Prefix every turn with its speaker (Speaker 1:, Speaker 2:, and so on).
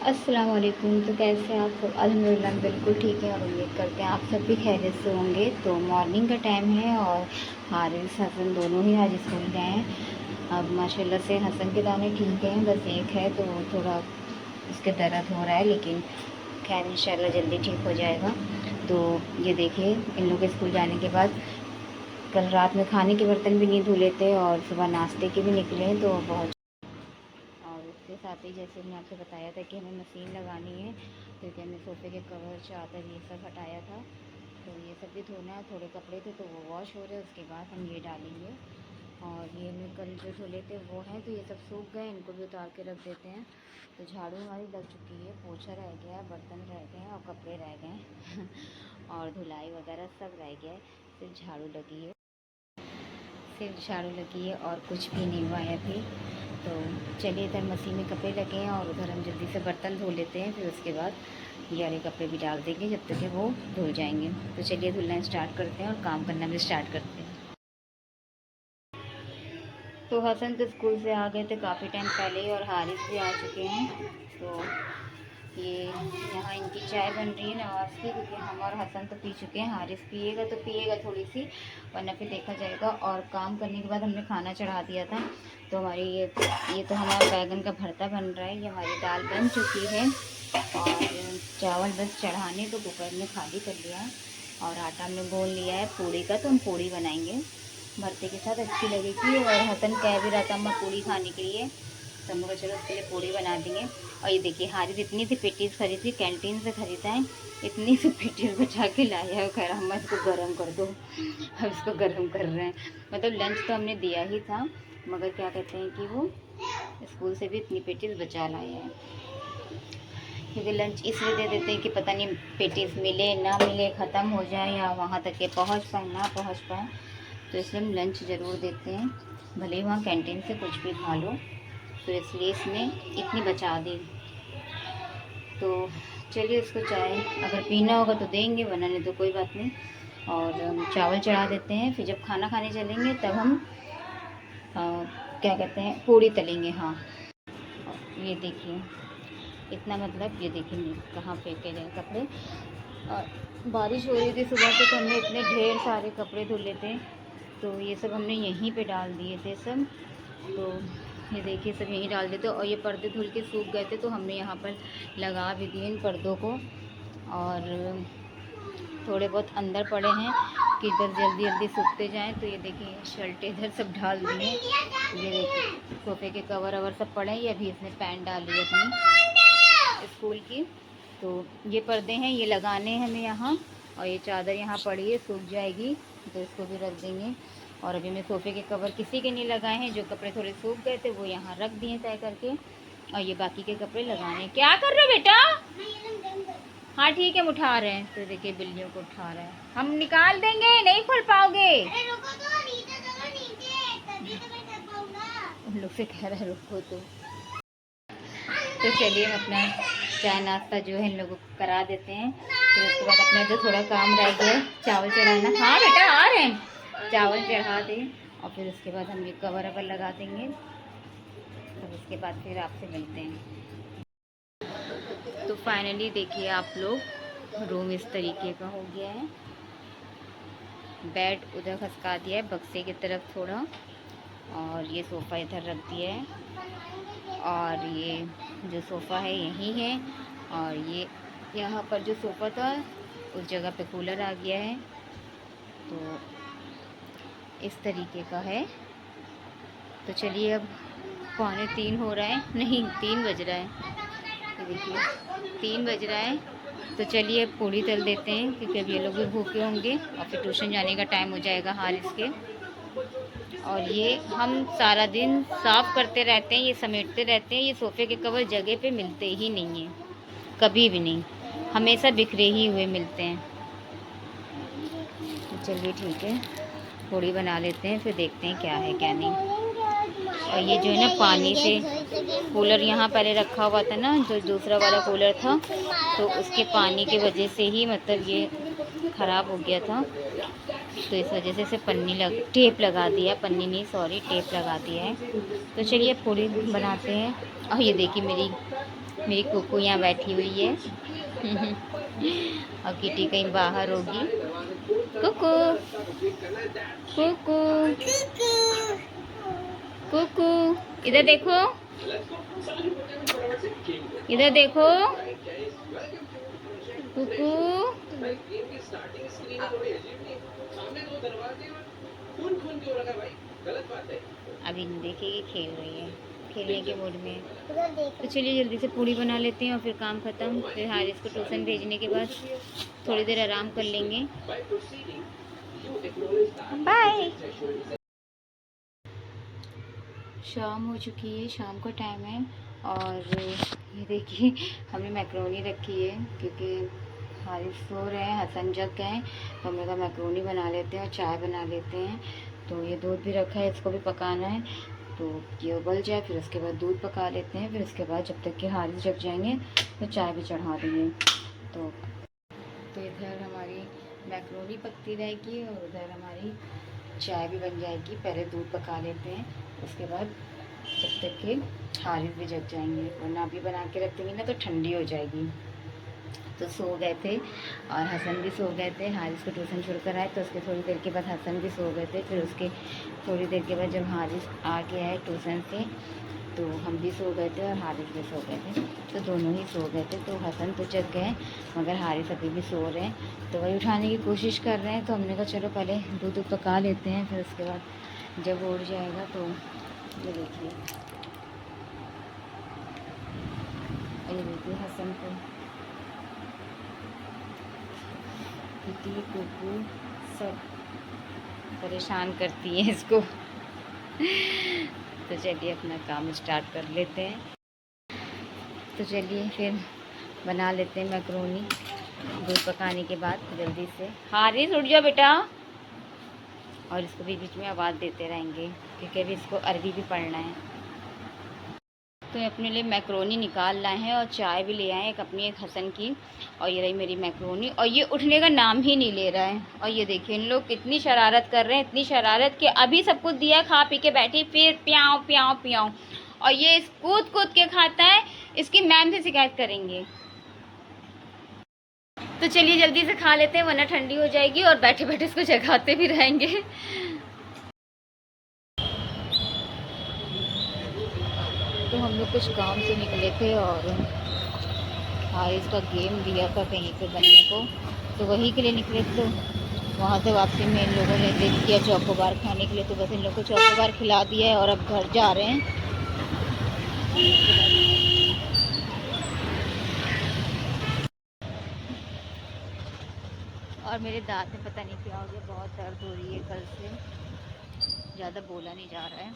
Speaker 1: अस्सलाम वालेकुम। तो कैसे आप सब? अल्हम्दुलिल्लाह बिल्कुल ठीक है और उम्मीद करते हैं आप सब भी खैरियत से होंगे। तो मॉर्निंग का टाइम है और हारिस हसन दोनों ही आज स्कूल गए हैं। अब माशाल्लाह से हसन के दाने ठीक हैं, बस एक है तो थोड़ा उसके दर्द हो रहा है, लेकिन खैर इंशाल्लाह जल्दी ठीक हो जाएगा। तो ये देखिए, इन लोगों के स्कूल जाने के बाद कल रात में खाने के बर्तन भी नहीं धुले थे और सुबह नाश्ते के भी निकले, तो बहुत। और उसके साथ ही जैसे मैंने आपसे बताया था कि हमें मशीन लगानी है, क्योंकि हमने सोफ़े के कवर चादर ये सब हटाया था, तो ये सब भी धोना है। थोड़े कपड़े थे तो वो वॉश हो रहे हैं, उसके बाद हम ये डालेंगे। और ये हमने कल जो धुले थे वो हैं, तो ये सब सूख गए, इनको भी उतार के रख देते हैं। तो झाड़ू हमारी लग चुकी है, पोछा रह गया है, बर्तन रह गए हैं और कपड़े रह गए हैं और धुलाई वगैरह सब रह गया है, सिर्फ झाड़ू लगी है, सिर्फ झाड़ू लगी है और कुछ भी नहीं हुआ है अभी। तो चलिए, इधर मशीन में कपड़े लगे हैं और उधर हम जल्दी से बर्तन धो लेते हैं, फिर उसके बाद ये वाले कपड़े भी डाल देंगे जब तक कि वो धुल जाएंगे। तो चलिए धुलना स्टार्ट करते हैं और काम करना भी स्टार्ट करते हैं। तो हसन तो स्कूल से आ गए थे काफ़ी टाइम पहले ही और हारिस भी आ चुके हैं। तो ये यहाँ इनकी चाय बन रही है नवाज़ की, क्योंकि हम और हसन तो पी चुके हैं, हारिस पिएगा तो पिएगा थोड़ी सी, वरना फिर देखा जाएगा। और काम करने के बाद हमने खाना चढ़ा दिया था, तो हमारी ये तो हमारा बैगन का भरता बन रहा है, ये हमारी दाल बन चुकी है और चावल बस चढ़ाने को कुकर में खाली कर लिया है और आटा हमने गोल लिया है पूड़ी का, तो हम पूड़ी बनाएंगे भरते के साथ, अच्छी लगेगी। और हसन कह भी रहा था अम्मा पूड़ी खाने के लिए, तो हम लोग चलो उसके लिए पूड़ी बना देंगे। और ये देखिए, हारिस इतनी सी पेटीज खरीदी, कैंटीन से ख़रीदा है, इतनी सी पेटीज बचा के लाया है, कह रहा अम्मा इसको गर्म कर दो। अब इसको गर्म कर रहे हैं, मतलब लंच तो हमने दिया ही था, मगर क्या कहते हैं कि वो स्कूल से भी इतनी पेटीज बचा लाए हैं, क्योंकि लंच इसलिए दे देते हैं कि पता नहीं पेटीज मिले ना मिले, ख़त्म हो जाए या वहाँ तक के पहुँच पाए ना पहुँच पाए, तो इसलिए हम लंच ज़रूर देते हैं, भले ही वहाँ कैंटीन से कुछ भी खा लो। तो इसलिए इसने इतनी बचा दी। तो चलिए, इसको चाय अगर पीना होगा तो देंगे, वरना नहीं तो कोई बात नहीं। और हम चावल चढ़ा देते हैं, फिर जब खाना खाने चलेंगे तब हम क्या कहते हैं, पूड़ी तलेंगे। हाँ, ये देखिए इतना, मतलब ये देखिए कहाँ फेंके गए कपड़े। और बारिश हो रही थी सुबह से, तो हमने इतने ढेर सारे कपड़े धुले थे, तो ये सब हमने यहीं पे डाल दिए थे सब। तो ये देखिए सब यहीं डाल देते, और ये पर्दे धुल के सूख गए थे, तो हमने यहाँ पर लगा भी दिए इन पर्दों को। और थोड़े बहुत अंदर पड़े हैं कि इधर जल्दी जल्दी सूखते जाएं। तो ये देखिए शर्ट इधर सब डाल दिए, ये देखिए सोफे के कवर अवर सब पड़े हैं, ये अभी इसने पैंट डाली है अपनी स्कूल की। तो ये पर्दे हैं, ये लगाने हैं हमें यहाँ, और ये चादर यहाँ पड़ी है, सूख जाएगी तो इसको भी रख देंगे। और अभी मैं सोफ़े के कवर किसी के नहीं लगाए हैं, जो कपड़े थोड़े सूख गए थे वो यहाँ रख दिए तय करके, और ये बाकी के कपड़े लगाने हैं। क्या कर रहे हो बेटा? हाँ ठीक है, हम उठा रहे हैं। तो देखिए बिल्लियों को उठा रहे हैं, हम निकाल देंगे, नहीं खोल पाओगे। उन लोग से कह रहा है रुको। तो चलिए हम अपना चाय नाश्ता जो है इन लोगों को करा देते हैं, फिर उसके बाद अपना जो थोड़ा काम रह गया चावल चढ़ाना। हाँ बेटा आ रहे हैं, चावल चढ़ा दें और फिर उसके बाद हम ये कवर अवर लगा देंगे, तो उसके बाद फिर आपसे मिलते हैं। तो फाइनली देखिए आप लोग, रूम इस तरीके का हो गया है, बेड उधर खसका दिया है बक्से की तरफ थोड़ा, और ये सोफ़ा इधर रख दिया है, और ये जो सोफ़ा है यही है, और ये यहाँ पर जो सोफ़ा था उस जगह पे कूलर आ गया है। तो इस तरीके का है। तो चलिए, अब 2:45 हो रहा है, नहीं 3 बज रहा है, ये देखिए 3 बज रहा है। तो चलिए अब पूड़ी तल देते हैं, क्योंकि अब ये लोग भी भूखे होंगे और फिर ट्यूशन जाने का टाइम हो जाएगा हारिस के। और ये हम सारा दिन साफ़ करते रहते हैं, ये समेटते रहते हैं, ये सोफ़े के कवर जगह पे मिलते ही नहीं हैं, कभी भी नहीं, हमेशा बिखरे ही हुए मिलते हैं। तो चलिए ठीक है, पूड़ी बना लेते हैं, फिर देखते हैं क्या है क्या नहीं। और ये जो है ना, पानी से कूलर यहाँ पहले रखा हुआ था ना, जो दूसरा वाला कूलर था, तो उसके पानी की वजह से ही मतलब ये ख़राब हो गया था, तो इस वजह से इसे टेप लगा दिया, पन्नी नहीं सॉरी टेप लगा दिया है। तो चलिए पूड़ी बनाते हैं। और ये देखिए मेरी मेरी कुकू यहाँ बैठी हुई है और किटी कहीं बाहर होगी। कुकू कुकू कुकू, इधर देखो, इधर देखो कुकू। अभी देखेगी, खेल रही है, खेलने के मूड में। तो चलिए जल्दी से पूड़ी बना लेते हैं और फिर काम ख़त्म। फिर हारिस को ट्यूशन भेजने के बाद थोड़ी देर आराम कर लेंगे। बाय। शाम हो चुकी है, शाम का टाइम है और ये देखिए हमने मैक्रोनी रखी है क्योंकि हारिस सो रहे हैं, हसन जग गए हैं, तो हम लोग मैक्रोनी बना लेते हैं और चाय बना लेते हैं। तो ये दूध भी रखा है, इसको भी पकाना है, तो ये उबल जाए फिर उसके बाद दूध पका लेते हैं। फिर उसके बाद जब तक कि हारिस जग जाएंगे तो चाय भी चढ़ा देंगे। तो इधर हमारी मैक्रोनी पकती रहेगी और उधर हमारी चाय भी बन जाएगी। पहले दूध पका लेते हैं, उसके बाद जब तक कि हारिस भी जग जाएंगे, वरना अभी बना के रख देंगे ना तो ठंडी हो जाएगी। तो सो गए थे और हसन भी सो गए थे। हारिस को ट्यूशन छोड़कर आए तो उसके थोड़ी देर के बाद हसन भी सो गए थे। फिर उसके थोड़ी देर के बाद जब हारिस आ गया है ट्यूशन से तो हम भी सो गए थे और हारिस भी सो गए थे, तो दोनों ही सो गए थे। तो हसन तो जग गए मगर हारिस अभी भी सो रहे हैं, तो वही उठाने की कोशिश कर रहे हैं। तो हमने कहा चलो पहले दूध पका लेते हैं, फिर उसके बाद जब उड़ जाएगा तो ये देखिए, ये देखिए हसन को किटी कुकू सब परेशान करती है इसको तो चलिए अपना काम स्टार्ट कर लेते हैं। तो चलिए फिर बना लेते हैं मैक्रोनी दूध पकाने के बाद जल्दी से। हारिस उठ जाओ बेटा, और इसको भी बीच में आवाज़ देते रहेंगे क्योंकि अभी इसको अरबी भी पढ़ना है। तो अपने लिए मैक्रोनी निकाल लाए हैं और चाय भी ले आए, एक अपनी एक हसन की, और ये रही मेरी मैक्रोनी। और ये उठने का नाम ही नहीं ले रहा है। और ये देखिए इन लोग कितनी शरारत कर रहे हैं, इतनी शरारत कि अभी सब कुछ दिया, खा पी के बैठी, फिर प्याओ प्याओ प्याओ, और ये कूद कूद के खाता है। इसकी मैम से शिकायत करेंगे। तो चलिए जल्दी से खा लेते हैं वरना ठंडी हो जाएगी और बैठे बैठे इसको जगाते भी रहेंगे। तो हम लोग कुछ काम से निकले थे और हारिस का गेम दिया था कहीं पे बनने को, तो वही के लिए निकले थे। तो वहाँ से वापसी में इन लोगों ने जिद किया चौकोबार खाने के लिए, तो बस इन लोग को चौकोबार खिला दिया है और अब घर जा रहे हैं। और मेरे दांत में पता नहीं क्या हो गया, बहुत दर्द हो रही है, कल से ज़्यादा बोला नहीं जा रहा है।